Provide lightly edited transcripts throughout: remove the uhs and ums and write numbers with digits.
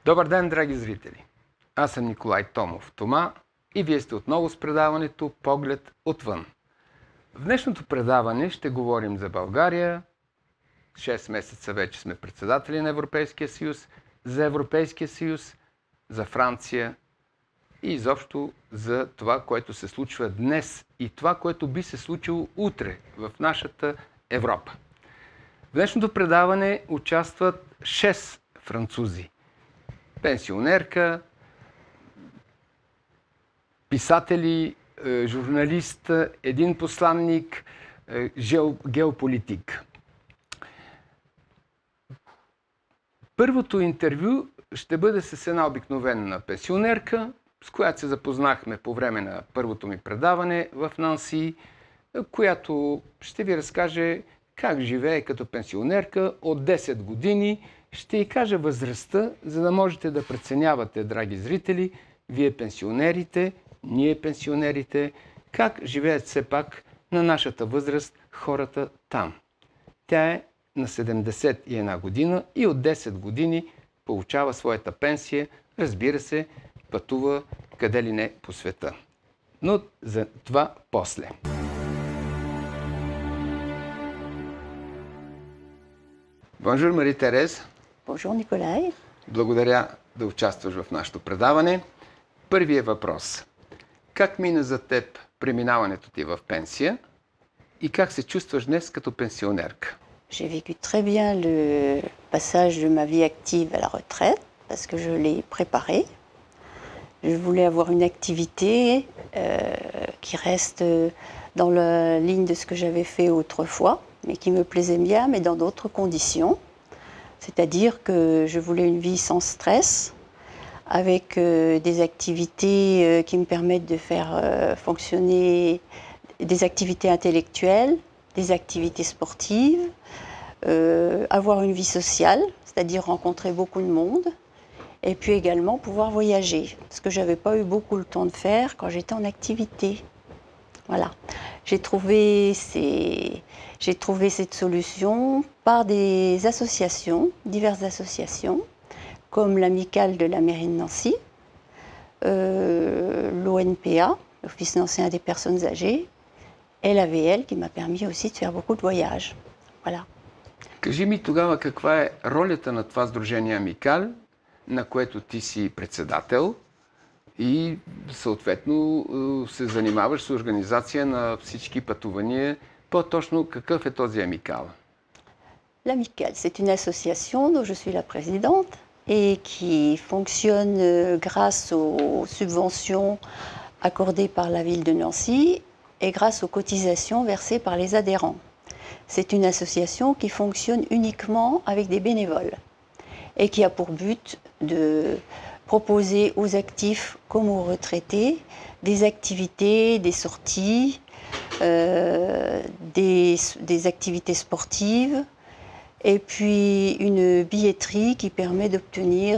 Добър ден, драги зрители! Аз съм Николай Томов Тома и вие сте отново с предаването Поглед отвън. В днешното предаване ще говорим за България. 6 месеца вече сме председатели на Европейския съюз, за Европейския съюз, за Франция и изобщо за това, което се случва днес и това, което би се случило утре в нашата Европа. В днешното предаване участват 6 французи. Пенсионерка, писатели, журналист, един посланник, геополитик. Първото интервю ще бъде с една обикновена пенсионерка, с която се запознахме по време на първото ми предаване в Нанси, която ще ви разкаже как живее като пенсионерка от 10 години. Ще й кажа възрастта, за да можете да преценявате, драги зрители, вие пенсионерите, ние пенсионерите, как живеят все пак на нашата възраст хората там. Тя е на 71 година и от 10 години получава своята пенсия, разбира се, пътува къде ли не по света. Но за това после. Бонжур, Мари Терез. Бонжур, Николай. Благодаря да участваш в нашето предаване. Първият въпрос. Как мина за теб преминаването ти в пенсия и как се чувстваш днес като пенсионерка? J'ai vécu très bien le passage de ma vie active à la retraite parce que je l'ai préparé. Je voulais avoir une activité qui reste dans la ligne de ce que j'avais fait autrefois, mais qui me plaisait bien, mais dans d'autres conditions. C'est-à-dire que je voulais une vie sans stress, avec des activités qui me permettent de faire fonctionner des activités intellectuelles, des activités sportives, avoir une vie sociale, c'est-à-dire rencontrer beaucoup de monde, et puis également pouvoir voyager, ce que je n'avais pas eu beaucoup le temps de faire quand j'étais en activité. Voilà. J'ai trouvé cette solution par des associations, diverses associations, comme l'Amicale de la mairie de Nancy, l'ONPA, l'Office nancéen des personnes âgées, et l'AVL qui m'a permis aussi de faire beaucoup de voyages. Voilà. Кажи ми тогава каква е ролята на това сдружение Амикал, на което ти си председател и съответно се занимаваш с организация на всички пътувания. По-точно какъв е този Амикал? L'Amicale, c'est une association dont je suis la présidente et qui fonctionne grâce aux subventions accordées par la ville de Nancy et grâce aux cotisations versées par les adhérents. C'est une association qui fonctionne uniquement avec des bénévoles et qui a pour but de proposer aux actifs comme aux retraités des activités, des sorties, des activités sportives et puis une billetterie qui permet d'obtenir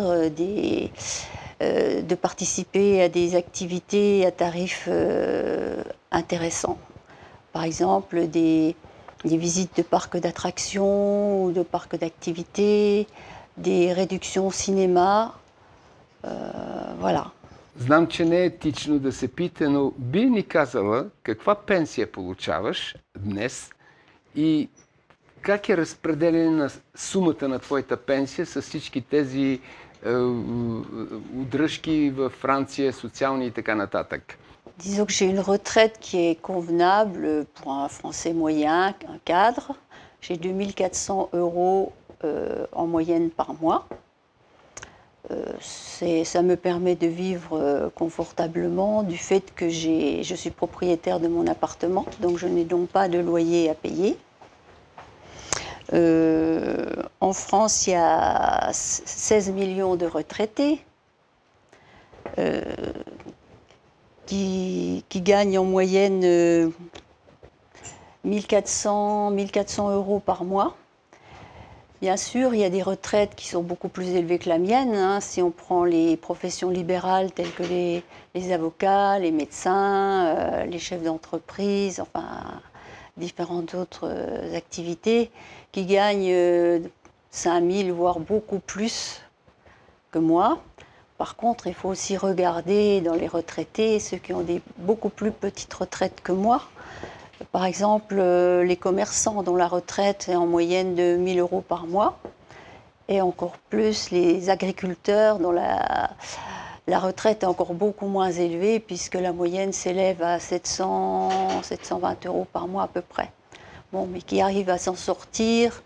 de participer à des activités à tarifs intéressants. Par exemple, des visites de parcs d'attractions ou de parcs d'activités, des réductions au cinéma, voilà. Знам, че не е етично да се пита, но би ни казала каква пенсия получаваш днес и как е разпределение на сумата на твоята пенсия с всички тези удръжки във Франция, социални и така нататък? Disons que j'ai une retraite qui est convenable pour un Français moyen, un cadre. J'ai 2400 € en moyenne par mois. Ça me permet de vivre confortablement du fait que je suis propriétaire de mon appartement, donc je n'ai donc pas de loyer à payer. En France, il y a 16 millions de retraités qui gagnent en moyenne 1400 € par mois. Bien sûr, il y a des retraites qui sont beaucoup plus élevées que la mienne. Hein. Si on prend les professions libérales telles que les avocats, les médecins, les chefs d'entreprise, enfin différentes autres activités qui gagnent 5000 voire beaucoup plus que moi. Par contre, il faut aussi regarder dans les retraités, ceux qui ont des beaucoup plus petites retraites que moi. Par exemple, les commerçants dont la retraite est en moyenne de 1 000 € par mois. Et encore plus les agriculteurs dont la retraite est encore beaucoup moins élevée puisque la moyenne s'élève à 720 € par mois à peu près. Bon, mais qui arrivent à s'en sortir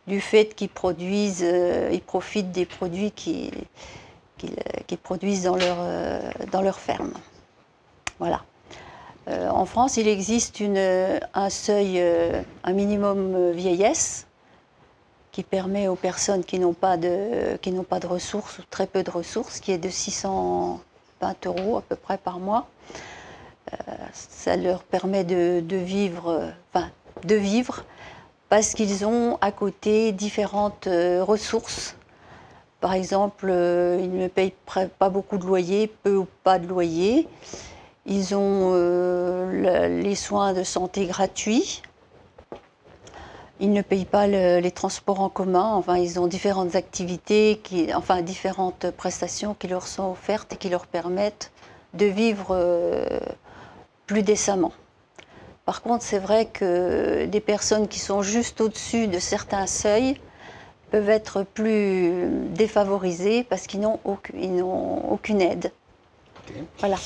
du fait qu'ils produisent, ils profitent des produits qu'ils produisent dans leur ferme. Voilà. En France, il existe un seuil, un minimum vieillesse qui permet aux personnes qui n'ont pas de ressources ou très peu de ressources, qui est de 620 € à peu près par mois. Ça leur permet de vivre parce qu'ils ont à côté différentes ressources. Par exemple, ils ne payent pas beaucoup de loyer, peu ou pas de loyer. Ils ont les soins de santé gratuits. Ils ne payent pas les transports en commun. Enfin, ils ont différentes activités, différentes prestations qui leur sont offertes et qui leur permettent de vivre plus décemment. Par contre, c'est vrai que des personnes qui sont juste au-dessus de certains seuils peuvent être plus défavorisées parce qu'ils n'ont aucune aide. Okay. Voilà.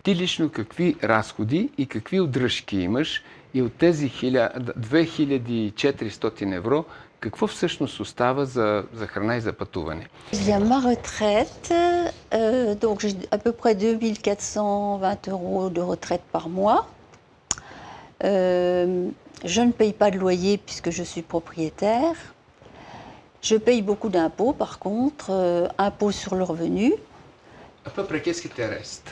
Ти лично какви разходи и какви удръжки имаш и от тези 2400 €, какво всъщност остава за храна и за пътуване? Il y a ma retraite, donc j'ai à peu près 2420 € de retraite par mois. Je ne paye pas de loyer puisque je suis propriétaire. Je paye beaucoup d'impôts par contre, impôts sur le revenu. À peu près, qu'est-ce qui te reste?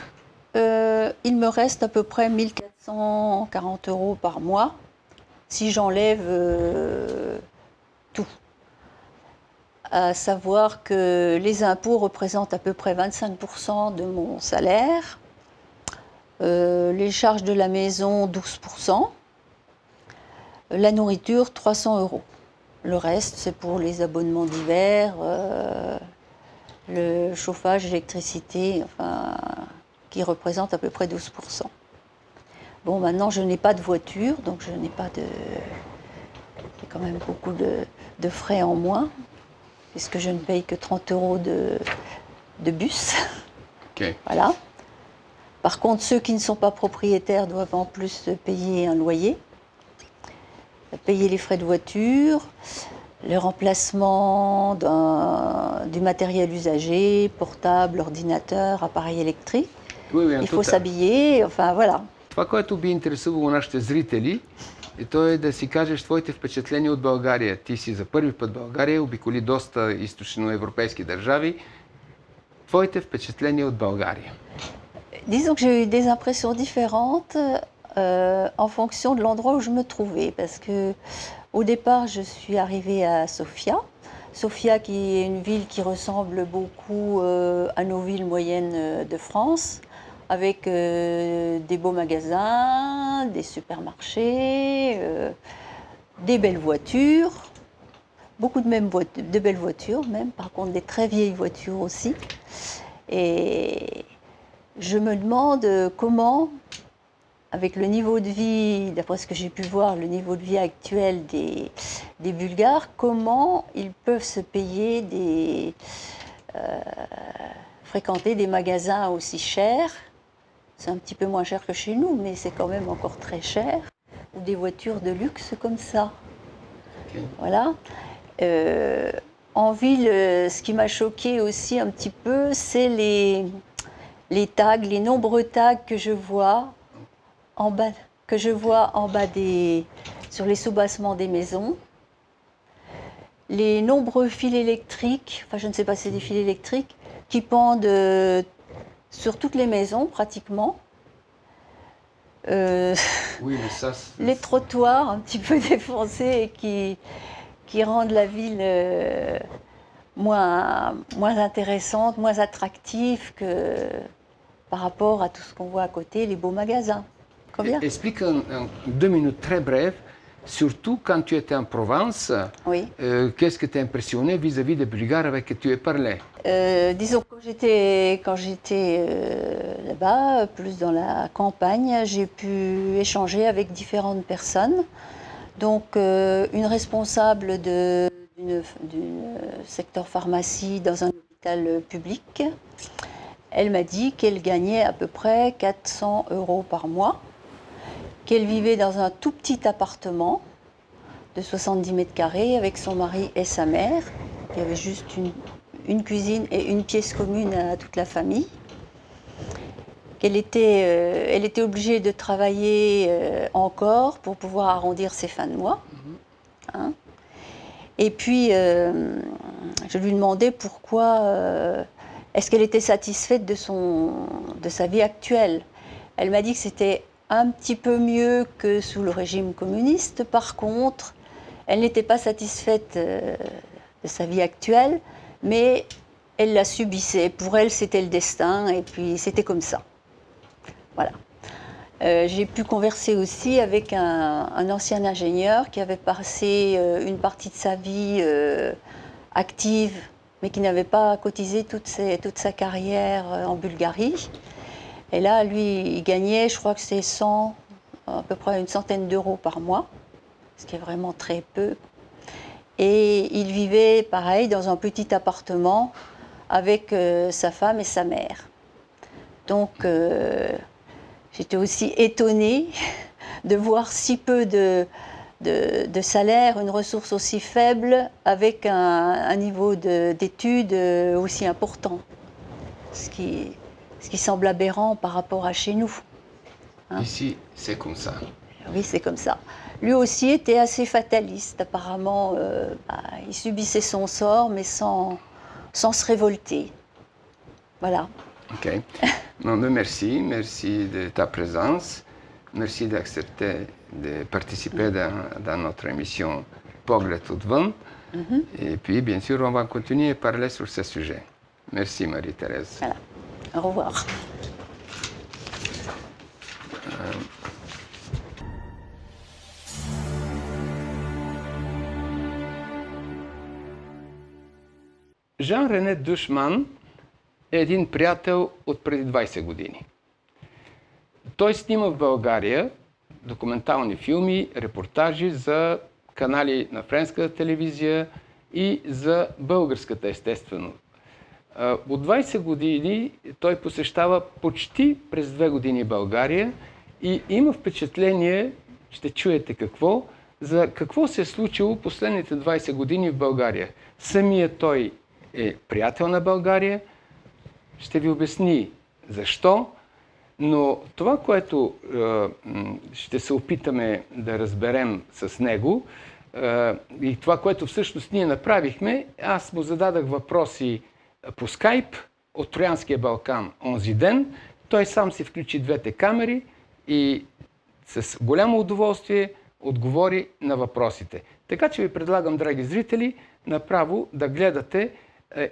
Il me reste à peu près 1440 € par mois, si j'enlève tout. À savoir que les impôts représentent à peu près 25% de mon salaire, les charges de la maison 12%, la nourriture 300 €. Le reste, c'est pour les abonnements divers, le chauffage, l'électricité, enfin, qui représente à peu près 12%. Bon, maintenant, je n'ai pas de voiture, donc je n'ai pas de... J'ai quand même beaucoup de frais en moins, puisque je ne paye que 30 € de bus. Okay. Voilà. Par contre, ceux qui ne sont pas propriétaires doivent en plus payer un loyer, payer les frais de voiture, le remplacement du matériel usagé, portable, ordinateur, appareil électrique. Il faut s'habiller, enfin voilà. Това, което би интересувало нашите зрители, то е да си кажеш твоите впечатления от България. Ти си за първи път в България, обиколи доста източноевропейски държави. Твоите впечатления от България? Disons que j'ai eu des impressions différentes en fonction de l'endroit où je me trouvais. Parce que au départ, je suis arrivée à Sofia. Sofia qui est une ville qui ressemble beaucoup à nos villes moyennes de France, avec des beaux magasins, des supermarchés, des belles voitures, beaucoup de belles voitures même, par contre des très vieilles voitures aussi. Et je me demande comment, avec le niveau de vie, d'après ce que j'ai pu voir, le niveau de vie actuel des Bulgares, comment ils peuvent se payer fréquenter des magasins aussi chers. C'est un petit peu moins cher que chez nous, mais c'est quand même encore très cher. Ou des voitures de luxe comme ça. Okay. Voilà. En ville, ce qui m'a choqué aussi un petit peu, c'est les tags, les nombreux tags que je vois en bas sur les soubassements des maisons. Les nombreux fils électriques, enfin je ne sais pas si c'est des fils électriques, qui pendent sur toutes les maisons pratiquement. Oui, mais ça, les trottoirs un petit peu défoncés et qui rendent la ville moins intéressante, moins attractive que par rapport à tout ce qu'on voit à côté, les beaux magasins. Combien? Explica em 2 minutos très breve surtout quand tu étais en Provence. Oui. Qu'est-ce qui t'a impressionné vis-à-vis des Bulgares avec qui tu as parlé? Disons, quand j'étais là-bas, plus dans la campagne, j'ai pu échanger avec différentes personnes. Donc, une responsable d'une secteur pharmacie dans un hôpital public, elle m'a dit qu'elle gagnait à peu près 400 € par mois, qu'elle vivait dans un tout petit appartement de 70 mètres carrés avec son mari et sa mère. Il y avait juste une cuisine et une pièce commune à toute la famille. Elle était obligée de travailler encore pour pouvoir arrondir ses fins de mois. Hein. Et puis, je lui demandais pourquoi, est-ce qu'elle était satisfaite de sa vie actuelle. Elle m'a dit que c'était un petit peu mieux que sous le régime communiste. Par contre, elle n'était pas satisfaite de sa vie actuelle, mais elle la subissait. Pour elle, c'était le destin, et puis c'était comme ça. Voilà. J'ai pu converser aussi avec un ancien ingénieur qui avait passé une partie de sa vie active, mais qui n'avait pas cotisé toute sa carrière en Bulgarie. Et là, lui, il gagnait, je crois que c'est à peu près une centaine d'euros par mois, ce qui est vraiment très peu. Et il vivait, pareil, dans un petit appartement avec sa femme et sa mère. Donc, j'étais aussi étonnée de voir si peu de salaire, une ressource aussi faible, avec un niveau d'études aussi important. Ce qui semble aberrant par rapport à chez nous. Hein? Ici, c'est comme ça. Oui, c'est comme ça. Lui aussi était assez fataliste. Apparemment, il subissait son sort, mais sans se révolter. Voilà. OK. Non, mais merci de ta présence. Merci d'accepter de participer dans notre émission Pogled отвън. Et puis, bien sûr, on va continuer à parler sur ce sujet. Merci, Marie-Thérèse. Voilà. Au revoir. Жан-Рене Дюшман е един приятел от преди 20 години. Той снима в България документални филми, репортажи за канали на френската телевизия и за българската, естествено. От 20 години той посещава почти през 2 години България и има впечатление, ще чуете какво, за какво се е случило последните 20 години в България. Самият той е приятел на България, ще ви обясни защо, но това, което ще се опитаме да разберем с него и това, което всъщност ние направихме, аз му зададах въпроси по скайп от Троянския Балкан онзи ден. Той сам си включи двете камери и с голямо удоволствие отговори на въпросите. Така че ви предлагам, драги зрители, направо да гледате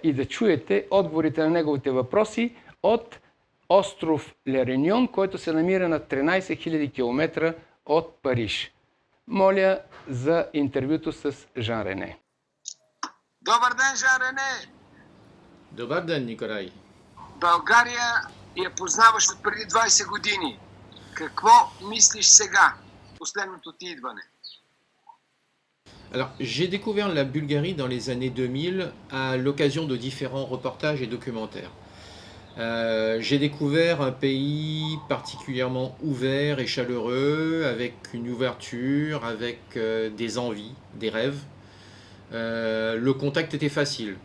и да чуете отговорите на неговите въпроси от остров Ля Реюнион, който се намира на 13 000 км от Париж. Моля за интервюто с Жан-Рене. Добър ден, Жан-Рене! Добър ден, Николай. България я познаваш от преди 20 години. Какво мислиш сега, последното ти идване? Alors, j'ai découvert la Bulgarie dans les années 2000 à l'occasion de différents reportages et documentaires. J'ai découvert un pays particulièrement ouvert et chaleureux, avec une ouverture, avec des envies, des rêves. Le contact était facile.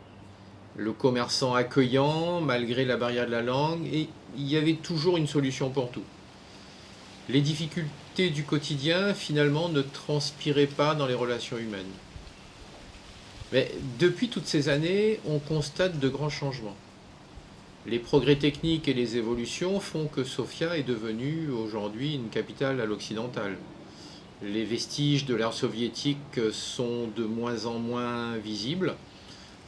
Le commerçant accueillant, malgré la barrière de la langue, et il y avait toujours une solution pour tout. Les difficultés du quotidien, finalement, ne transpiraient pas dans les relations humaines. Mais depuis toutes ces années, on constate de grands changements. Les progrès techniques et les évolutions font que Sofia est devenue aujourd'hui une capitale à l'occidentale. Les vestiges de l'ère soviétique sont de moins en moins visibles.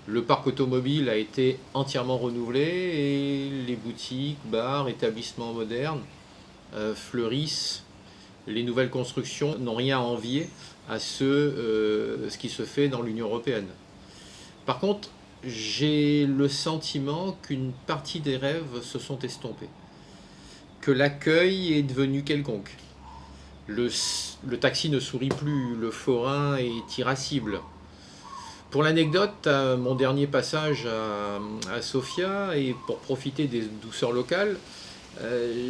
Le parc automobile a été entièrement renouvelé et les boutiques, bars, établissements modernes fleurissent. Les nouvelles constructions n'ont rien à envier à ce qui se fait dans l'Union européenne. Par contre, j'ai le sentiment qu'une partie des rêves se sont estompés, que l'accueil est devenu quelconque. Le taxi ne sourit plus, le forain est irascible. Pour l'anecdote, à mon dernier passage à Sofia, et pour profiter des douceurs locales,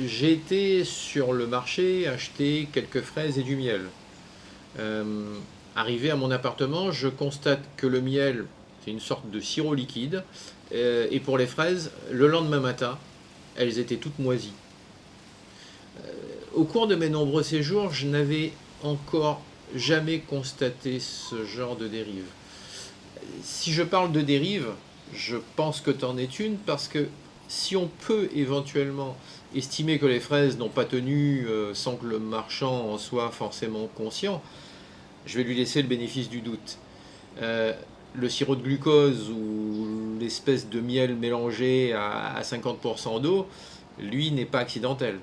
j'ai été sur le marché acheter quelques fraises et du miel. Arrivé à mon appartement, je constate que le miel, c'est une sorte de sirop liquide, et pour les fraises, le lendemain matin, elles étaient toutes moisies. Au cours de mes nombreux séjours, je n'avais encore jamais constaté ce genre de dérive. Si je parle de dérive, je pense que t'en es une, parce que si on peut éventuellement estimer que les fraises n'ont pas tenu sans que le marchand en soit forcément conscient, je vais lui laisser le bénéfice du doute. Le sirop de glucose ou l'espèce de miel mélangé à 50% d'eau, lui, n'est pas accidentel.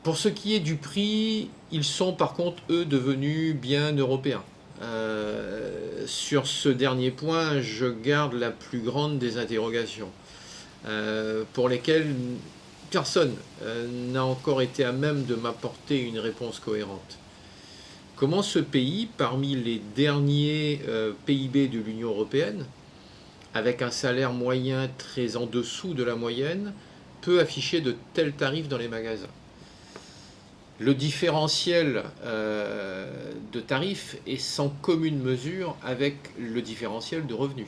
Pour ce qui est du prix, ils sont par contre, eux, devenus bien européens. Sur ce dernier point, je garde la plus grande des interrogations, pour lesquelles personne n'a encore été à même de m'apporter une réponse cohérente. Comment ce pays, parmi les derniers PIB de l'Union européenne, avec un salaire moyen très en dessous de la moyenne, peut afficher de tels tarifs dans les magasins? Le différentiel de tarifs est sans commune mesure avec le différentiel de revenus.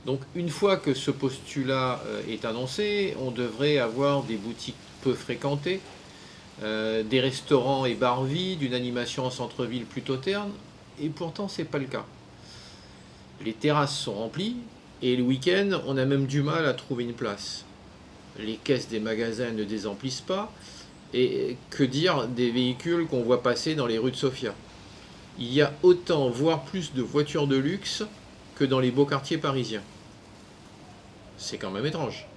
Donc une fois que ce postulat est annoncé, on devrait avoir des boutiques peu fréquentées, des restaurants et bars vides, une animation en centre-ville plutôt terne, et pourtant c'est pas le cas. Les terrasses sont remplies, et le week-end, on a même du mal à trouver une place. Les caisses des magasins ne désemplissent pas, et que dire des véhicules qu'on voit passer dans les rues de Sofia? Il y a autant, voire plus de voitures de luxe que dans les beaux quartiers parisiens. C'est quand même étrange.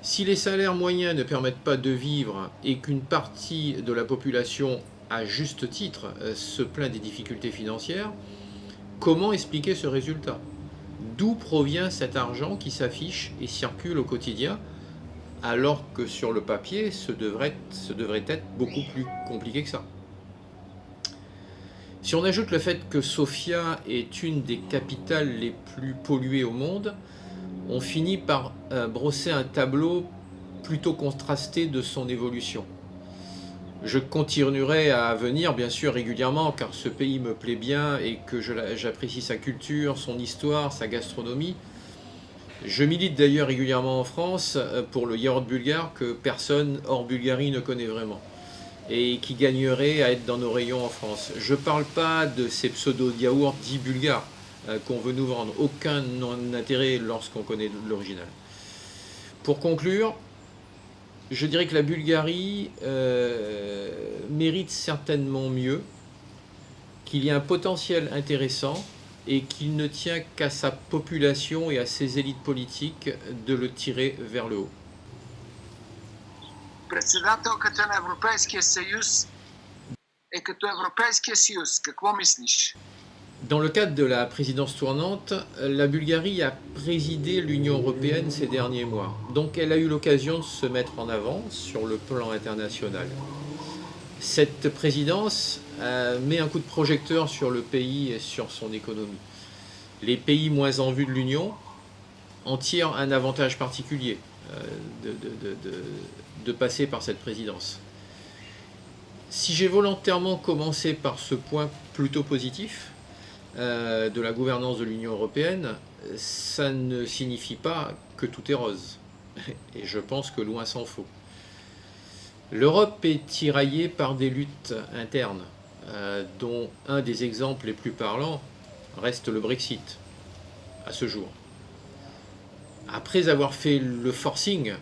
Si les salaires moyens ne permettent pas de vivre et qu'une partie de la population, à juste titre, se plaint des difficultés financières, comment expliquer ce résultat? D'où provient cet argent qui s'affiche et circule au quotidien, alors que sur le papier, ce devrait être beaucoup plus compliqué que ça? Si on ajoute le fait que Sofia est une des capitales les plus polluées au monde, on finit par brosser un tableau plutôt contrasté de son évolution. Je continuerai à venir, bien sûr, régulièrement, car ce pays me plaît bien et que j'apprécie sa culture, son histoire, sa gastronomie. Je milite d'ailleurs régulièrement en France pour le yaourt bulgare que personne hors Bulgarie ne connaît vraiment et qui gagnerait à être dans nos rayons en France. Je ne parle pas de ces pseudo-yaourts dits bulgares qu'on veut nous vendre. Aucun intérêt lorsqu'on connaît l'original. Pour conclure, je dirais que la Bulgarie mérite certainement mieux, qu'il y a un potentiel intéressant et qu'il ne tient qu'à sa population et à ses élites politiques de le tirer vers le haut. Председателката на Европейския съюз е като Европейския съюз. Какво мислиш? Dans le cadre de la présidence tournante, la Bulgarie a présidé l'Union européenne ces derniers mois. Donc elle a eu l'occasion de se mettre en avant sur le plan international. Cette présidence met un coup de projecteur sur le pays et sur son économie. Les pays moins en vue de l'Union en tirent un avantage particulier de passer par cette présidence. Si j'ai volontairement commencé par ce point plutôt positif de la gouvernance de l'Union européenne, ça ne signifie pas que tout est rose. Et je pense que loin s'en faut. L'Europe est tiraillée par des luttes internes, dont un des exemples les plus parlants reste le Brexit, à ce jour. Après avoir fait le forcing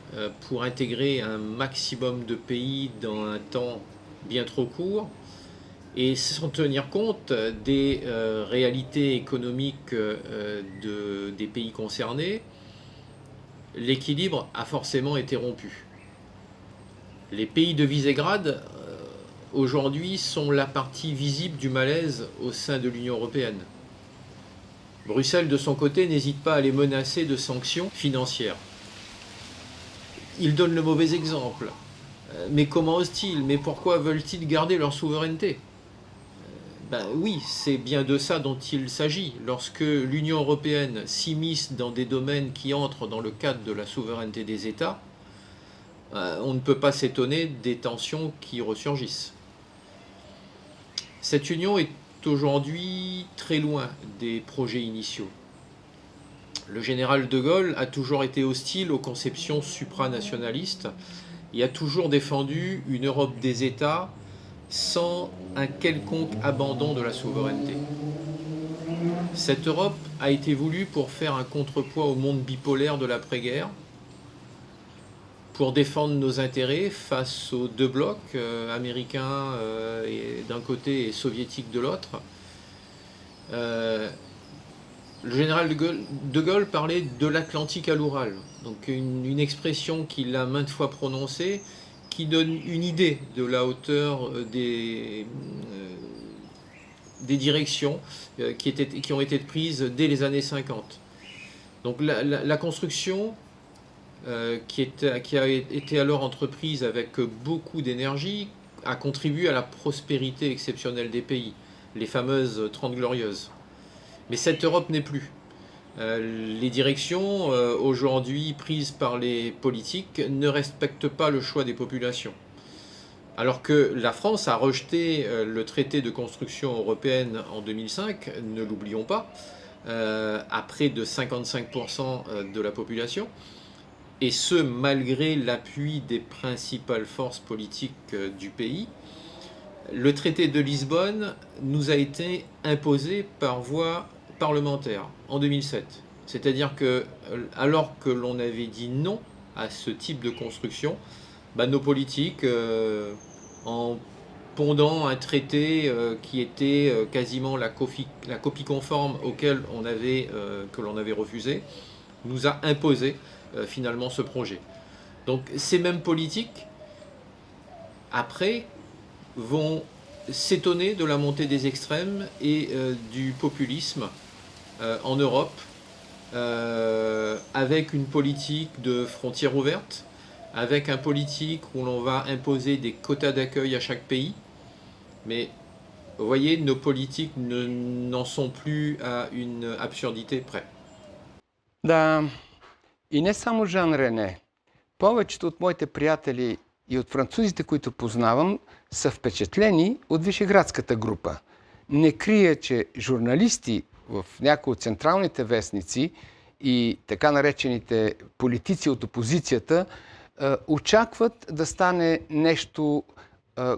pour intégrer un maximum de pays dans un temps bien trop court, et sans tenir compte des réalités économiques des pays concernés, l'équilibre a forcément été rompu. Les pays de Visegrad aujourd'hui, sont la partie visible du malaise au sein de l'Union européenne. Bruxelles, de son côté, n'hésite pas à les menacer de sanctions financières. Ils donnent le mauvais exemple. Mais comment osent-ils? Mais pourquoi veulent-ils garder leur souveraineté? Ben oui, c'est bien de ça dont il s'agit. Lorsque l'Union européenne s'immisce dans des domaines qui entrent dans le cadre de la souveraineté des États, on ne peut pas s'étonner des tensions qui ressurgissent. Cette union est aujourd'hui très loin des projets initiaux. Le général de Gaulle a toujours été hostile aux conceptions supranationalistes et a toujours défendu une Europe des États sans un quelconque abandon de la souveraineté. Cette Europe a été voulue pour faire un contrepoids au monde bipolaire de l'après-guerre, pour défendre nos intérêts face aux deux blocs, américains d'un côté et soviétiques de l'autre. Le général de Gaulle parlait de l'Atlantique à l'Oural, donc une expression qu'il a maintes fois prononcée, qui donne une idée de la hauteur des directions qui ont été prises dès les années 50. Donc la construction qui a été alors entreprise avec beaucoup d'énergie a contribué à la prospérité exceptionnelle des pays, les fameuses 30 glorieuses. Mais cette Europe n'est plus. Les directions aujourd'hui prises par les politiques ne respectent pas le choix des populations. Alors que la France a rejeté le traité de construction européenne en 2005, ne l'oublions pas, à près de 55% de la population, et ce malgré l'appui des principales forces politiques du pays. Le traité de Lisbonne nous a été imposé par voie parlementaire en 2007. C'est-à-dire que, alors que l'on avait dit non à ce type de construction, nos politiques, en pondant un traité qui était quasiment la copie conforme auquel que l'on avait refusé, nous a imposé finalement ce projet. Donc ces mêmes politiques, après, vont s'étonner de la montée des extrêmes et du populisme en Europe, avec une politique de frontières ouvertes, avec un politique où l'on va imposer des quotas d'accueil à chaque pays. Mais vous voyez, nos politiques n'en sont plus à une absurdité près. Да, и не само Жан Рене. Повечето от моите приятели и от французите, които познавам, са впечатлени от Вишеградската група. Не крия, че журналисти в някои от централните вестници и така наречените политици от опозицията очакват да стане нещо,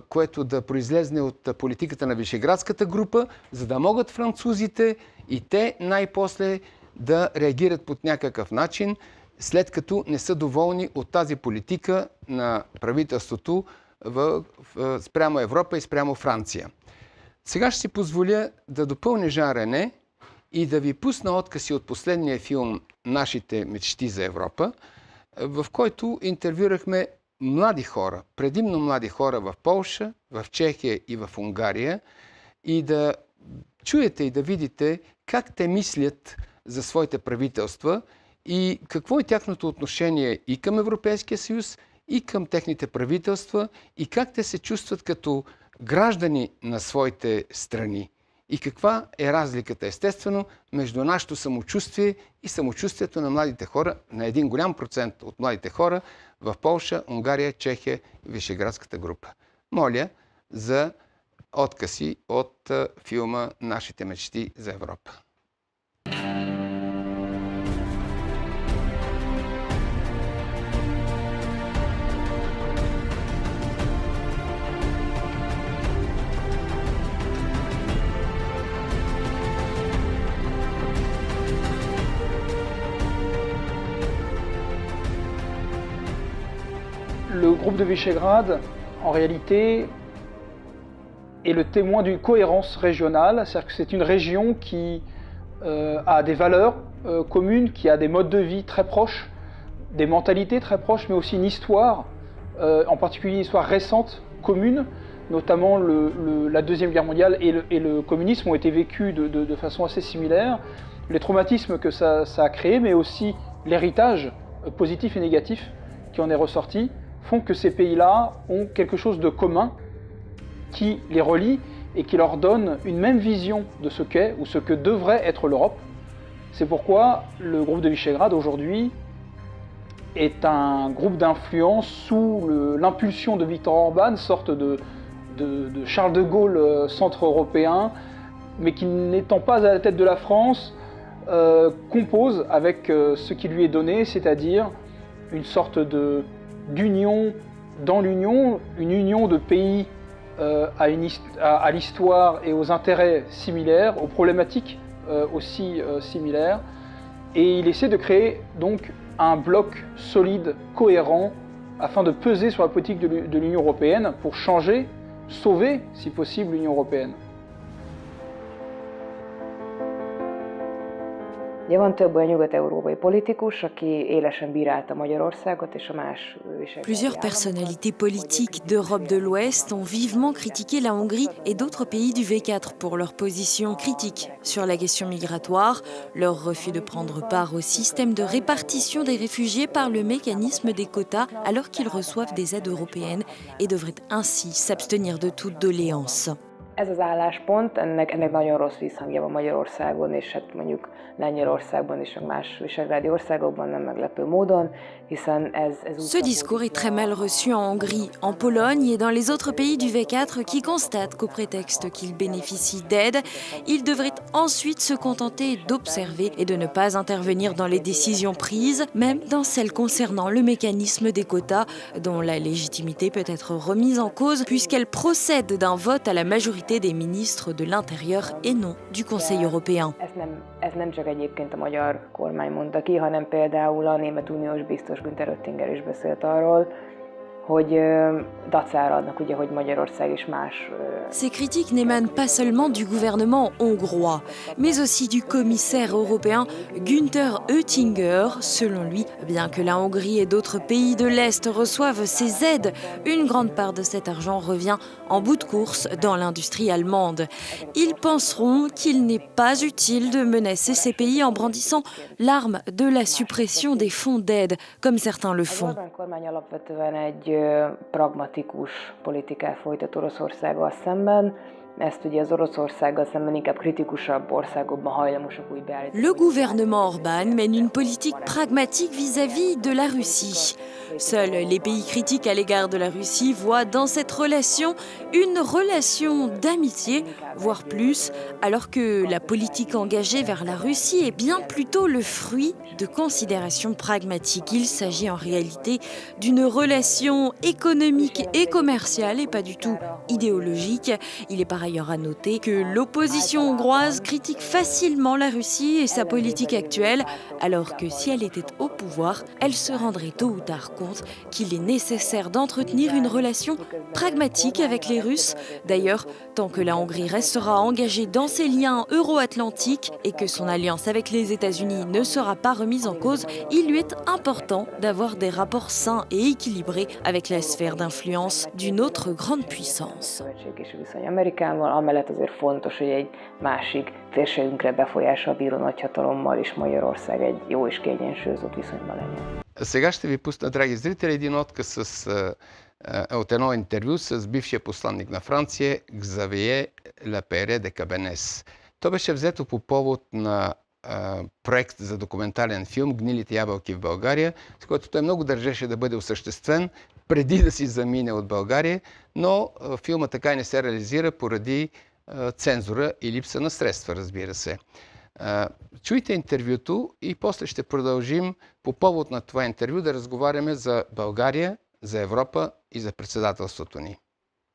което да произлезне от политиката на Вишеградската група, за да могат французите и те най-после да реагират по някакъв начин, след като не са доволни от тази политика на правителството спрямо Европа и спрямо Франция. Сега ще си позволя да допълня Жан Рене и да ви пусна откъси от последния филм "Нашите мечти за Европа", в който интервюрахме млади хора, предимно млади хора в Полша, в Чехия и в Унгария, и да чуете и да видите как те мислят за своите правителства и какво е тяхното отношение и към Европейския съюз, и към техните правителства, и как те се чувстват като граждани на своите страни. И каква е разликата, естествено, между нашето самочувствие и самочувствието на младите хора, на един голям процент от младите хора в Полша, Унгария, Чехия и Вишеградската група. Моля за откъси от филма "Нашите мечти за Европа". Le groupe de Visegrad, en réalité, est le témoin d'une cohérence régionale, c'est-à-dire que c'est une région qui a des valeurs communes, qui a des modes de vie très proches, des mentalités très proches, mais aussi une histoire, en particulier une histoire récente, commune, notamment la Deuxième Guerre mondiale et le communisme ont été vécus de façon assez similaire. Les traumatismes que ça a créé, mais aussi l'héritage positif et négatif qui en est ressorti, font que ces pays-là ont quelque chose de commun qui les relie et qui leur donne une même vision de ce qu'est ou ce que devrait être l'Europe. C'est pourquoi le groupe de Visegrad aujourd'hui est un groupe d'influence sous l'impulsion de Viktor Orban, sorte de Charles de Gaulle centre-européen, mais qui n'étant pas à la tête de la France, compose avec ce qui lui est donné, c'est-à-dire une sorte d'union dans l'union, une union de pays à l'histoire et aux intérêts similaires, aux problématiques aussi similaires, et il essaie de créer donc un bloc solide, cohérent, afin de peser sur la politique de l'Union européenne pour changer, sauver, si possible, l'Union européenne. Ugye van több olyan nyugat-európai politikus, aki élesen bírálta Magyarországot és a más visegrádi Plusieurs personnalités politiques d'Europe de l'Ouest ont vivement critiqué la Hongrie et d'autres pays du V4 pour leur position critique sur la question migratoire, leur refus de prendre part au système de répartition des réfugiés par le mécanisme des quotas alors qu'ils reçoivent des aides européennes et devraient ainsi s'abstenir de toute doléance. Ez az álláspont, ennek nagyon rossz visszhangja van Magyarországon, és hát mondjuk Lengyelországban és más visegrádi országokban nem meglepő módon, hiszen ez Ce discours est très mal reçu en Hongrie, en Pologne et dans les autres pays du V4 qui constatent qu'au prétexte qu'ils bénéficient d'aide, ils devraient ensuite se contenter d'observer et de ne pas intervenir dans les décisions prises, même dans celles concernant le mécanisme des quotas, dont la légitimité peut être remise en cause puisqu'elle procède d'un vote à la majorité des ministres de l'Intérieur et non du Conseil européen. Ez nem csak egyébként a magyar kormány mondta ki, hanem például a német uniós biztos Günther Oettinger is beszélt arról, hogy dacára adnak, ugye, hogy Magyarország és más. Ces critiques n'émanent pas seulement du gouvernement hongrois, mais aussi du commissaire européen Günther Oettinger. Selon lui, bien que la Hongrie et d'autres pays de l'Est reçoivent ces aides, une grande part de cet argent revient en bout de course dans l'industrie allemande. Ils penseront qu'il n'est pas utile de menacer ces pays en brandissant l'arme de la suppression des fonds d'aide, comme certains le font. Pragmatikus politikát folytat Oroszországgal szemben. Ezt ugye az Oroszországgal szemben inkább kritikusabb országokban hajlamosak úgy beállítani. Le gouvernement Orban mène une politique pragmatique vis-à-vis de la Russie. Seuls les pays critiques à l'égard de la Russie voient dans cette relation une relation d'amitié, voire plus, alors que la politique engagée vers la Russie est bien plutôt le fruit de considérations pragmatiques. Il s'agit en réalité d'une relation économique et commerciale et pas du tout idéologique. Il est par ailleurs à noter que l'opposition hongroise critique facilement la Russie et sa politique actuelle, alors que si elle était au pouvoir, elle se rendrait tôt ou tard compte qu'il est nécessaire d'entretenir une relation pragmatique avec les Russes. D'ailleurs, tant que la Hongrie restera engagée dans ses liens euro-atlantiques et que son alliance avec les États-Unis ne sera pas remise en cause, il lui est important d'avoir des rapports sains et équilibrés avec la sphère d'influence d'une autre grande puissance. Amellett azért fontos, hogy egy másik térségünkre befolyással bíró nagyhatalommal is Magyarország egy jó és kiegyensúlyozott viszonyban legyen. Сега ще ви пусна, драги зрители, един отказ от едно интервю с бившия посланник на Франция Ксавие Лапере де Кабенес. То беше взето по повод на проект за документален филм "Гнилите ябълки в България", с който той много държеше да бъде осъществен преди да си замине от България, но филма така и не се реализира поради цензура и липса на средства, разбира се. Чуйте интервюто и после ще продължим по повод на това интервю да разговаряме за България, за Европа и за председателството ни.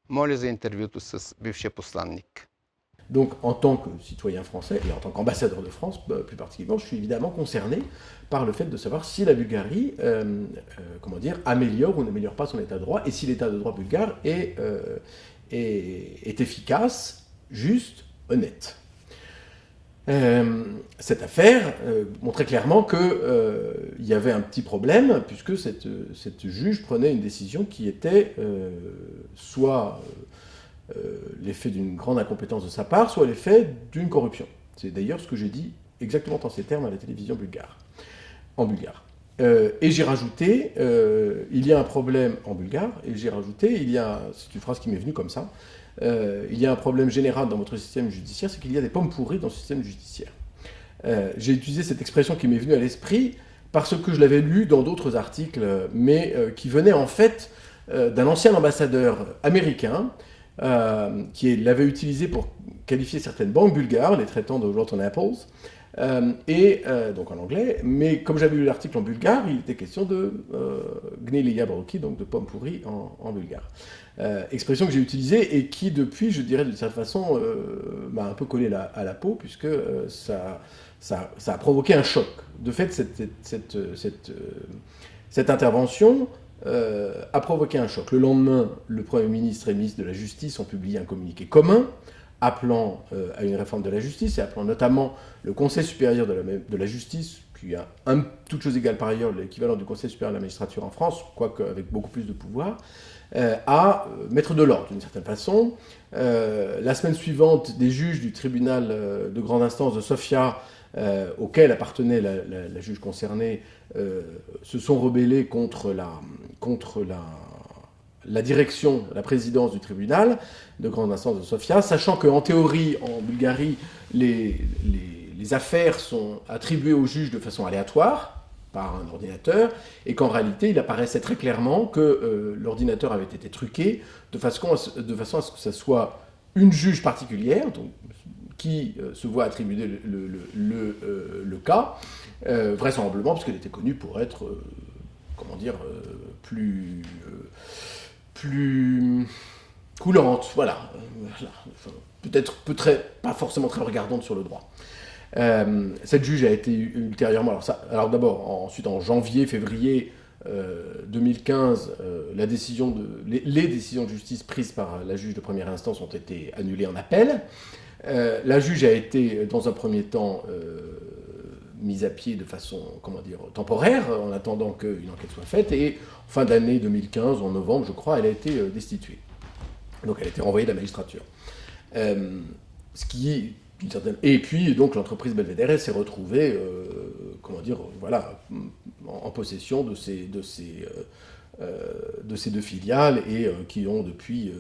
Моля за интервюто с бившия посланник. Donc, en tant que citoyen français et en tant qu'ambassadeur de France, plus particulièrement, je suis évidemment concerné par le fait de savoir si la Bulgarie, améliore ou n'améliore pas son état de droit, et si l'état de droit bulgare est efficace, juste, honnête. Cette affaire montrait clairement qu'il y avait un petit problème, puisque cette juge prenait une décision qui était soit l'effet d'une grande incompétence de sa part, soit l'effet d'une corruption. C'est d'ailleurs ce que j'ai dit exactement dans ces termes à la télévision en bulgare. Et j'ai rajouté, il y a un problème en bulgare, et j'ai rajouté, c'est une phrase qui m'est venue comme ça, il y a un problème général dans votre système judiciaire, c'est qu'il y a des pommes pourries dans le système judiciaire. J'ai utilisé cette expression qui m'est venue à l'esprit parce que je l'avais lue dans d'autres articles, mais qui venait en fait d'un ancien ambassadeur américain qui l'avait utilisé pour qualifier certaines banques bulgares, les traitant de rotten apples, donc en anglais, mais comme j'avais lu l'article en bulgare, il était question de gnili jabroki, donc de pommes pourries en bulgare. Expression que j'ai utilisée et qui depuis, je dirais de certaine façon, m'a un peu collé à la peau, puisque ça a provoqué un choc. De fait, cette intervention a provoqué un choc. Le lendemain, le Premier ministre et le ministre de la Justice ont publié un communiqué commun appelant à une réforme de la justice et appelant notamment le Conseil supérieur de la justice, qui a toute chose égale par ailleurs l'équivalent du Conseil supérieur de la magistrature en France, quoique avec beaucoup plus de pouvoir, à mettre de l'ordre d'une certaine façon. La semaine suivante, des juges du tribunal de grande instance de Sofia, auquel appartenait la juge concernée, se sont rebellés contre la direction, la présidence du tribunal de grande instance de Sofia, sachant qu'en théorie, en Bulgarie, les affaires sont attribuées aux juges de façon aléatoire, par un ordinateur, et qu'en réalité, il apparaissait très clairement que l'ordinateur avait été truqué de façon à ce que ce soit une juge particulière, donc, qui se voit attribuer le cas, vraisemblablement parce qu'elle était connue pour être, plus coulante, voilà. Peut-être pas forcément très regardante sur le droit. Cette juge a été ultérieurement, ensuite en janvier, février 2015, les décisions de justice prises par la juge de première instance ont été annulées en appel. La juge a été, dans un premier temps, mise à pied de façon, temporaire, en attendant qu'une enquête soit faite, et en fin d'année 2015, en novembre, je crois, elle a été destituée. Donc elle a été renvoyée de la magistrature. Et puis, donc, l'entreprise Belvedere s'est retrouvée, en possession de ces deux filiales et qui ont depuis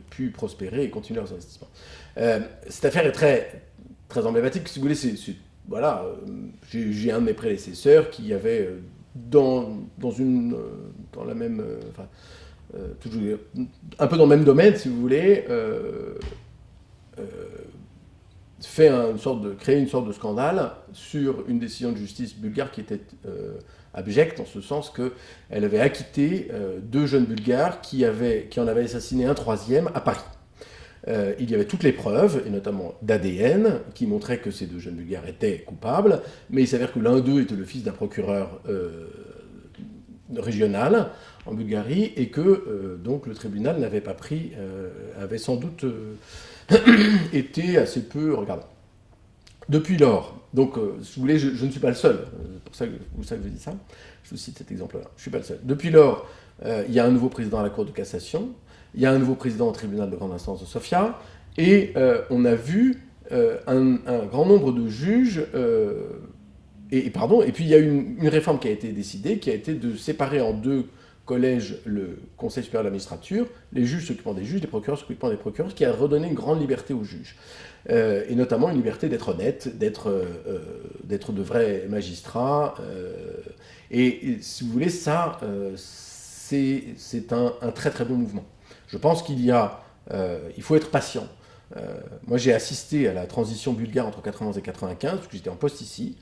pu prospérer et continuer leurs investissements. Cette affaire est très, très emblématique. Si vous voulez, j'ai un de mes prédécesseurs qui avait toujours un peu dans le même domaine, si vous voulez, créé une sorte de scandale sur une décision de justice bulgare qui était abjecte, en ce sens qu'elle avait acquitté deux jeunes bulgares qui en avaient assassiné un troisième à Paris. Il y avait toutes les preuves, et notamment d'ADN, qui montraient que ces deux jeunes bulgares étaient coupables, mais il s'avère que l'un d'eux était le fils d'un procureur régional en Bulgarie, et que donc le tribunal n'avait pas pris, avait sans doute été assez peu regardant. Depuis lors, donc, si vous voulez, je ne suis pas le seul, c'est pour ça que je dis ça, je vous cite cet exemple-là, je ne suis pas le seul. Depuis lors, il y a un nouveau président à la Cour de cassation, il y a un nouveau président au tribunal de grande instance de Sofia, et on a vu un grand nombre de juges, et puis il y a une réforme qui a été décidée, qui a été de séparer en deux collèges le Conseil supérieur de la magistrature, les juges s'occupant des juges, les procureurs s'occupant des procureurs, ce qui a redonné une grande liberté aux juges. Et notamment une liberté d'être honnête, d'être de vrais magistrats. Et si vous voulez, ça, c'est un très très bon mouvement. Je pense il faut être patient. Moi, j'ai assisté à la transition bulgare entre 91 et 95, parce que j'étais en poste ici.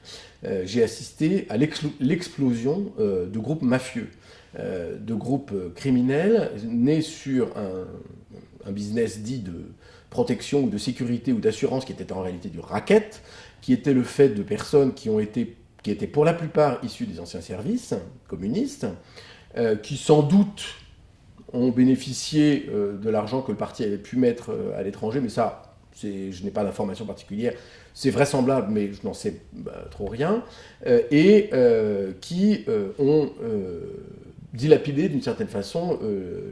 J'ai assisté à l'explosion de groupes mafieux, de groupes criminels nés sur un business dit de protection ou de sécurité ou d'assurance qui était en réalité du racket, qui était le fait de personnes qui étaient pour la plupart issues des anciens services communistes, qui sans doute ont bénéficié de l'argent que le parti avait pu mettre à l'étranger, mais ça, je n'ai pas d'informations particulières, c'est vraisemblable, mais je n'en sais trop rien, et qui ont dilapider d'une certaine façon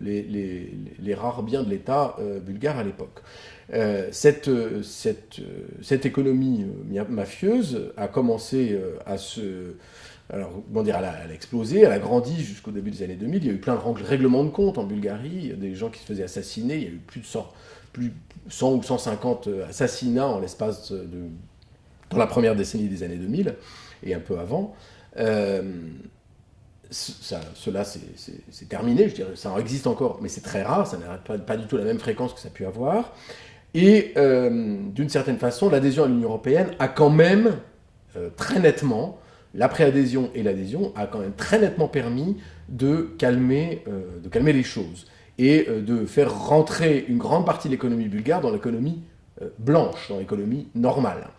les rares biens de l'État bulgare à l'époque. Cette économie mafieuse a commencé à exploser, elle a grandi jusqu'au début des années 2000. Il y a eu plein de règlements de compte en Bulgarie, il y a des gens qui se faisaient assassiner, il y a eu plus de 100 ou 150 assassinats en l'espace dans la première décennie des années 2000 et un peu avant. Cela c'est terminé, je dirais, ça en existe encore, mais c'est très rare, ça n'a pas du tout la même fréquence que ça a pu avoir. Et d'une certaine façon, l'adhésion à l'Union européenne a quand même très nettement, la préadhésion et l'adhésion a quand même très nettement permis de calmer les choses et de faire rentrer une grande partie de l'économie bulgare dans l'économie blanche, dans l'économie normale.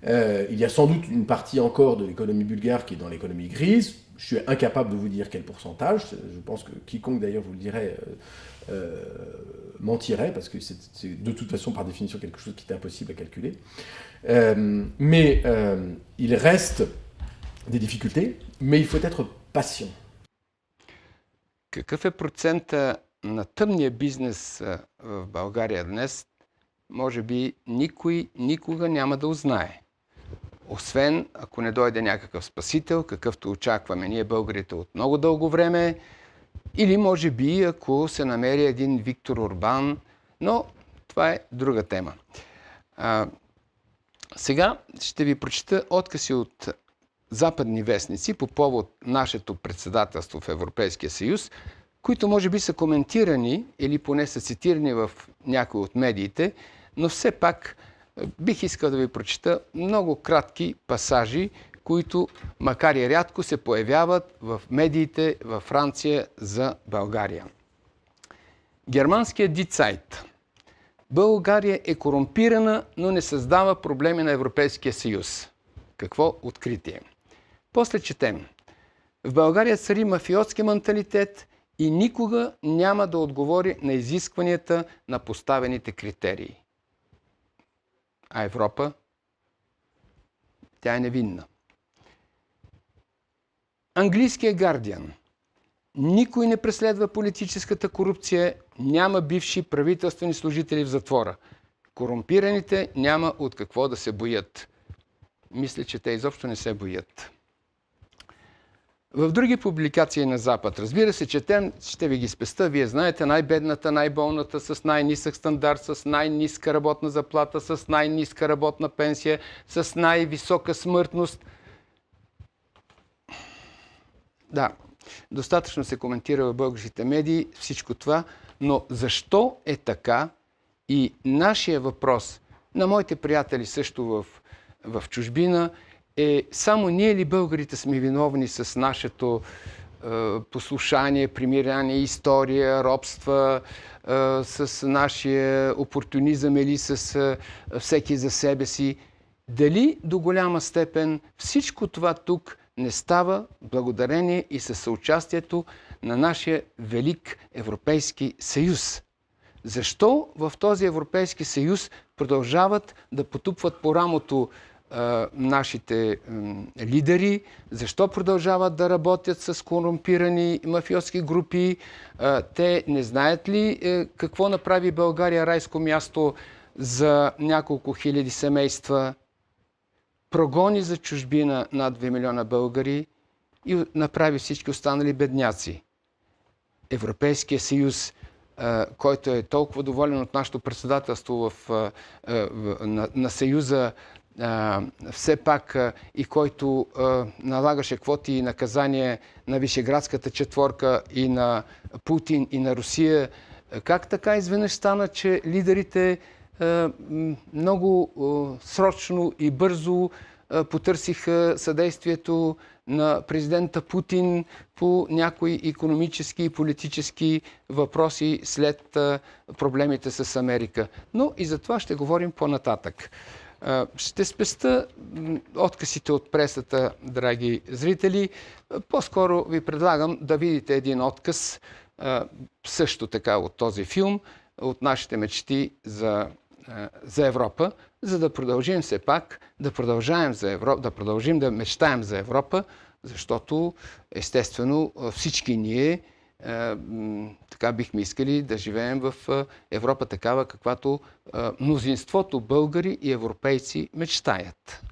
Il y a sans doute une partie encore de l'économie bulgare qui est dans l'économie grise. Je suis incapable de vous dire quel pourcentage. Je pense que quiconque d'ailleurs vous le dirait mentirait, parce que c'est de toute façon par définition quelque chose qui est impossible à calculer. Mais il reste des difficultés, mais il faut être patient. Какъв е процента на тъмния бизнес в България днес? Може би никой никога няма да узнае. Освен ако не дойде някакъв спасител, какъвто очакваме ние българите от много дълго време, или може би ако се намери един Виктор Орбан, но това е друга тема. Сега ще ви прочета откъси от западни вестници по повод нашето председателство в Европейския съюз, които може би са коментирани или поне са цитирани в някои от медиите, но все пак бих искал да ви прочета много кратки пасажи, които, макар и рядко, се появяват в медиите във Франция за България. Германският Die Zeit. България е корумпирана, но не създава проблеми на Европейския съюз. Какво откритие? После четем. В България цари мафиотски менталитет и никога няма да отговори на изискванията на поставените критерии. А Европа? Тя е невинна. Английският Guardian. Никой не преследва политическата корупция, няма бивши правителствени служители в затвора. Корумпираните няма от какво да се боят. Мисля, че те изобщо не се боят. В други публикации на Запад, разбира се, четем, ще ви ги спеста, вие знаете, най-бедната, най-болната, с най-нисък стандарт, с най-ниска работна заплата, с най-ниска работна пенсия, с най-висока смъртност. Да, достатъчно се коментира в българските медии всичко това, но защо е така? И нашия въпрос, на моите приятели също в чужбина, е само ние ли българите сме виновни с нашето послушание, примирение, история, робства, с нашия опортунизъм или с всеки за себе си? Дали до голяма степен всичко това тук не става благодарение и със съучастието на нашия велик Европейски съюз? Защо в този Европейски съюз продължават да потупват по рамото нашите лидери? Защо продължават да работят с корумпирани мафиотски групи? Те не знаят ли какво направи България райско място за няколко хиляди семейства? Прогони за чужбина над 2 милиона българи и направи всички останали бедняци. Европейския съюз, който е толкова доволен от нашето председателство на Съюза, все пак и който налагаше квоти и наказания на Вишеградската четворка и на Путин и на Русия, как така изведнъж стана, че лидерите много срочно и бързо потърсиха съдействието на президента Путин по някои икономически и политически въпроси след проблемите с Америка. Но и за това ще говорим по-нататък. Ще спеста откъсите от пресата, драги зрители. По-скоро ви предлагам да видите един откъс, също така от този филм, от нашите мечти за Европа. за да продължим все пак да продължаем за Европа, да продължим да мечтаем за Европа, защото естествено всички ние така бихме искали да живеем в Европа такава, каквато мнозинството българи и европейци мечтаят.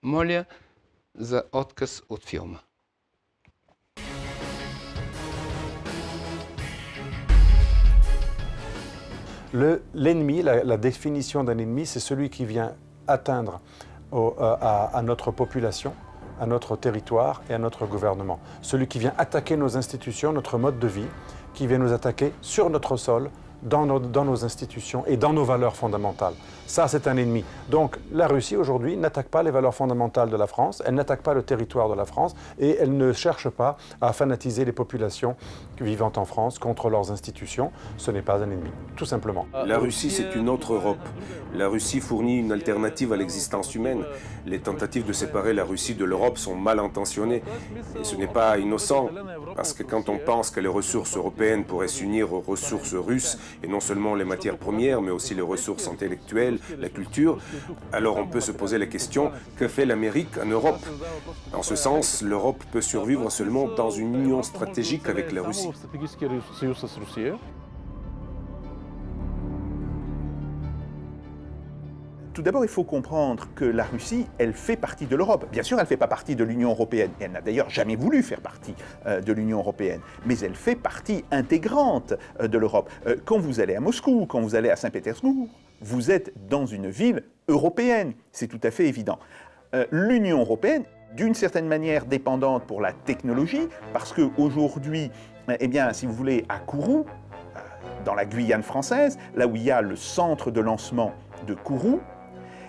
Моля за отказ от филма. L'ennemi, la définition d'un ennemi, c'est celui qui vient atteindre à notre population, à notre territoire et à notre gouvernement. Celui qui vient attaquer nos institutions, notre mode de vie, qui vient nous attaquer sur notre sol, dans nos institutions et dans nos valeurs fondamentales. Ça, c'est un ennemi. Donc, la Russie, aujourd'hui, n'attaque pas les valeurs fondamentales de la France, elle n'attaque pas le territoire de la France et elle ne cherche pas à fanatiser les populations vivant en France contre leurs institutions. Ce n'est pas un ennemi, tout simplement. La Russie, c'est une autre Europe. La Russie fournit une alternative à l'existence humaine. Les tentatives de séparer la Russie de l'Europe sont mal intentionnées. Et ce n'est pas innocent, parce que quand on pense que les ressources européennes pourraient s'unir aux ressources russes, et non seulement les matières premières, mais aussi les ressources intellectuelles, la culture, alors on peut se poser la question, que fait l'Amérique en Europe? En ce sens, l'Europe peut survivre seulement dans une union stratégique avec la Russie. Tout d'abord, il faut comprendre que la Russie, elle fait partie de l'Europe. Bien sûr, elle ne fait pas partie de l'Union européenne. Et elle n'a d'ailleurs jamais voulu faire partie de l'Union européenne. Mais elle fait partie intégrante de l'Europe. Quand vous allez à Moscou, quand vous allez à Saint-Pétersbourg, vous êtes dans une ville européenne. C'est tout à fait évident. L'Union européenne, d'une certaine manière dépendante pour la technologie, parce qu'aujourd'hui, eh bien, si vous voulez, à Kourou, dans la Guyane française, là où il y a le centre de lancement de Kourou,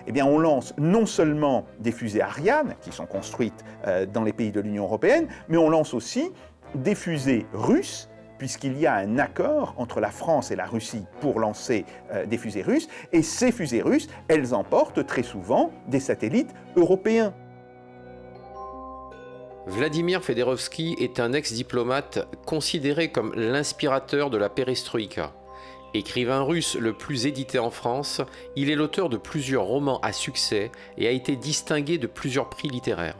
eh bien, on lance non seulement des fusées Ariane, qui sont construites dans les pays de l'Union européenne, mais on lance aussi des fusées russes, puisqu'il y a un accord entre la France et la Russie pour lancer des fusées russes, et ces fusées russes, elles emportent très souvent des satellites européens. Vladimir Fedorovski est un ex-diplomate considéré comme l'inspirateur de la perestroïka. Écrivain russe le plus édité en France, il est l'auteur de plusieurs romans à succès et a été distingué de plusieurs prix littéraires.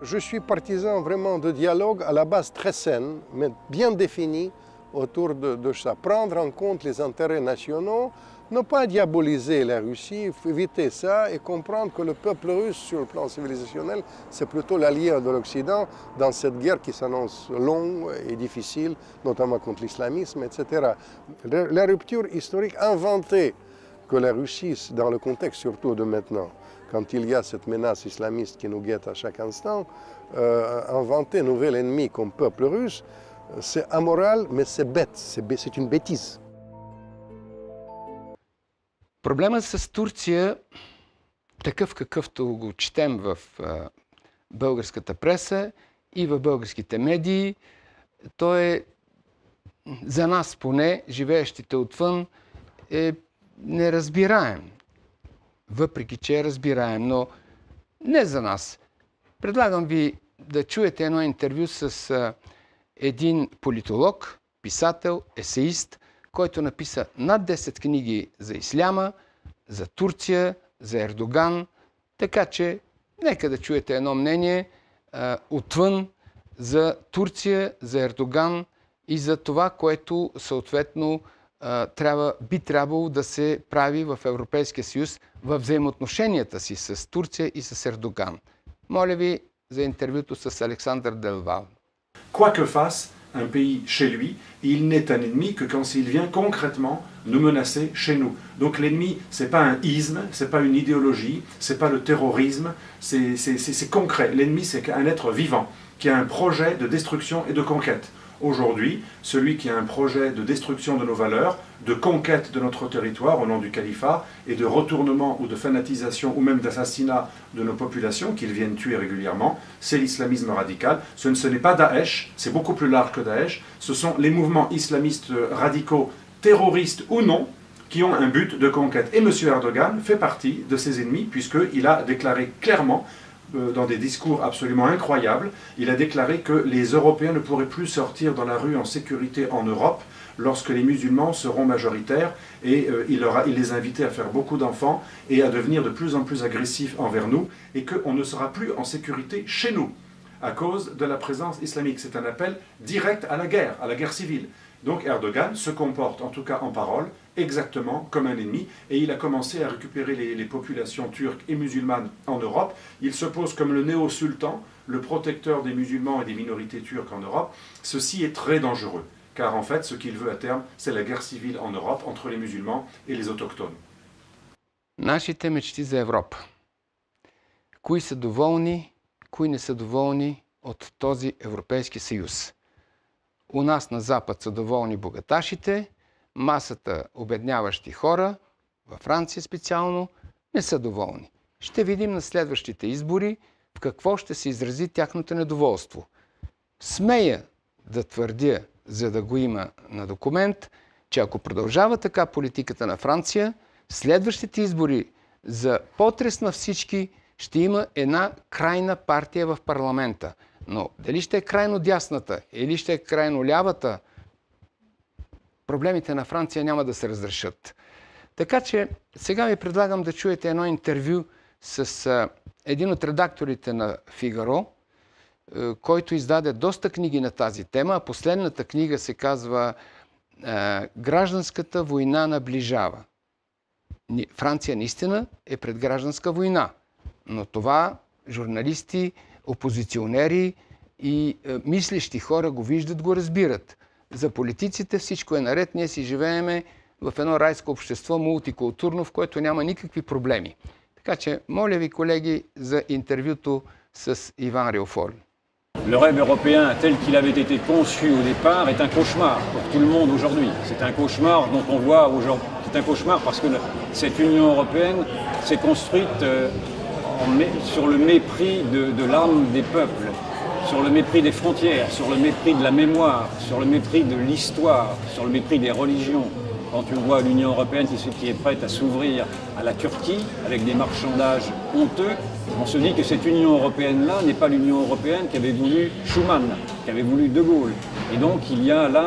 Je suis partisan vraiment de dialogue à la base très saine, mais bien défini autour de ça. Prendre en compte les intérêts nationaux, ne pas diaboliser la Russie, éviter ça et comprendre que le peuple russe, sur le plan civilisationnel, c'est plutôt l'allié de l'Occident dans cette guerre qui s'annonce longue et difficile, notamment contre l'islamisme, etc. La rupture historique inventée que la Russie, dans le contexte surtout de maintenant, quand il y a cette menace islamiste qui nous guette à chaque instant, inventer un nouvel ennemi comme peuple russe, c'est amoral, mais c'est bête, c'est une bêtise. Проблемът с Турция, такъв какъвто го четем в българската преса и в българските медии, той е за нас поне, живеещите отвън, е неразбираем. Въпреки че е разбираем, но не за нас. Предлагам ви да чуете едно интервю с един политолог, писател, есеист, който написа над 10 книги за исляма, за Турция, за Ердоган. Така че, нека да чуете едно мнение отвън за Турция, за Ердоган и за това, което съответно би трябвало да се прави в Европейския съюз във взаимоотношенията си с Турция и с Ердоган. Моля ви за интервюто с Александър Делвал. Quoi que fasse un pays chez lui, il n'est un ennemi que quand il vient concrètement nous menacer chez nous. Donc l'ennemi, c'est pas un isme, c'est pas une idéologie, c'est pas le terrorisme, c'est concret. L'ennemi, c'est un être vivant qui a un projet de destruction et de conquête. Aujourd'hui, celui qui a un projet de destruction de nos valeurs, de conquête de notre territoire au nom du califat et de retournement ou de fanatisation ou même d'assassinat de nos populations qu'ils viennent tuer régulièrement, c'est l'islamisme radical. Ce n'est pas Daesh, c'est beaucoup plus large que Daesh. Ce sont les mouvements islamistes radicaux, terroristes ou non, qui ont un but de conquête. Et M. Erdogan fait partie de ces ennemis puisqu'il a déclaré clairement dans des discours absolument incroyables, il a déclaré que les Européens ne pourraient plus sortir dans la rue en sécurité en Europe lorsque les musulmans seront majoritaires, et il les invitait à faire beaucoup d'enfants et à devenir de plus en plus agressifs envers nous, et qu'on ne sera plus en sécurité chez nous à cause de la présence islamique. C'est un appel direct à la guerre civile. Donc Erdogan se comporte, en tout cas en parole, exactement comme un ennemi, et il a commencé à récupérer les populations turques et musulmanes en Europe. Il se pose comme le néo-sultan, le protecteur des musulmans et des minorités turques en Europe. Ceci est très dangereux, car en fait, ce qu'il veut à terme, c'est la guerre civile en Europe entre les musulmans et les autochtones. Нашите мечти за Европа. Кои са доволни, кои не са доволни от този Европейски съюз? У нас на Запад са доволни богаташите, масата обедняващи хора, във Франция специално, не са доволни. Ще видим на следващите избори в какво ще се изрази тяхното недоволство. Смея да твърдя, за да го има на документ, че ако продължава така политиката на Франция, следващите избори за потрес на всички ще има една крайна партия в парламента. Но дали ще е крайно дясната или ще е крайно лявата, проблемите на Франция няма да се разрешат. Така че сега ви предлагам да чуете едно интервю с един от редакторите на Фигаро, който издаде доста книги на тази тема. Последната книга се казва "Гражданската война наближава". Франция наистина е пред гражданска война, но това журналисти, опозиционери и мислещи хора го виждат, го разбират. За политиците всичко е наред, ние си живееме в едно райско общество, мултикултурно, в което няма никакви проблеми. Така че, моля ви, колеги, за интервюто с Иван Риофол. Le rêve européen tel qu'il avait été conçu au départ est un cauchemar pour tout le monde aujourd'hui. C'est un cauchemar dont on voit aujourd'hui. C'est un cauchemar parce que cette Union européenne s'est construite sur le mépris de l'âme des peuples, sur le mépris des frontières, sur le mépris de la mémoire, sur le mépris de l'histoire, sur le mépris des religions. Quand tu vois l'Union européenne qui est prête à s'ouvrir à la Turquie avec des marchandages honteux, on se dit que cette Union européenne-là n'est pas l'Union européenne qu'avait voulu Schuman, qu'avait voulu De Gaulle. Et donc il y a là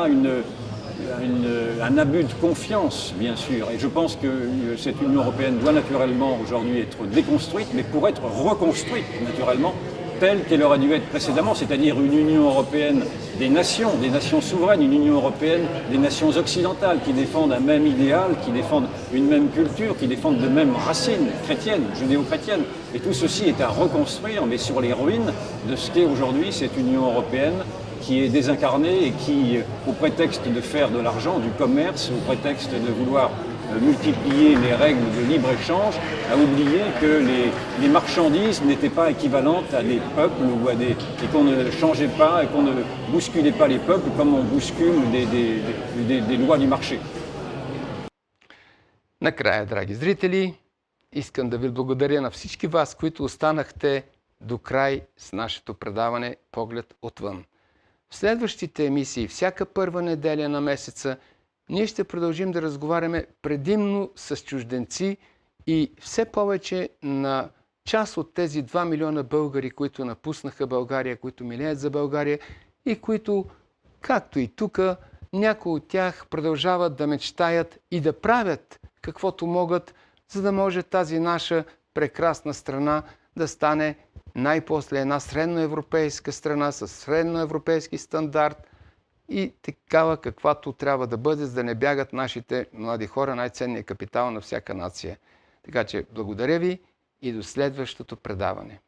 un abus de confiance, bien sûr. Et je pense que cette Union européenne doit naturellement aujourd'hui être déconstruite, mais pour être reconstruite naturellement, telle qu'elle aurait dû être précédemment, c'est-à-dire une Union européenne des nations souveraines, une Union européenne des nations occidentales qui défendent un même idéal, qui défendent une même culture, qui défendent de mêmes racines chrétiennes, judéo-chrétiennes. Et tout ceci est à reconstruire, mais sur les ruines de ce qu'est aujourd'hui cette Union européenne qui est désincarnée et qui, au prétexte de faire de l'argent, du commerce, au prétexte de vouloir multiplier les règles de libre-échange, a oublié que les marchandises n'étaient pas équivalentes à des peuples et qu'on ne changeait pas et qu'on ne bousculait pas les peuples comme on bouscule des lois du marché. Накрая, драги зрители, искам да ви благодаря на всички вас, които останахте до край с нашето предаване "Поглед отвън". В следващите емисии, всяка първа неделя на месеца, ние ще продължим да разговаряме предимно с чужденци и все повече на част от тези 2 милиона българи, които напуснаха България, които милеят за България и които, както и тук, някои от тях продължават да мечтаят и да правят каквото могат, за да може тази наша прекрасна страна да стане най-после една средноевропейска страна с средноевропейски стандарт и такава каквато трябва да бъде, за да не бягат нашите млади хора, най-ценният капитал на всяка нация. Така че благодаря ви и до следващото предаване.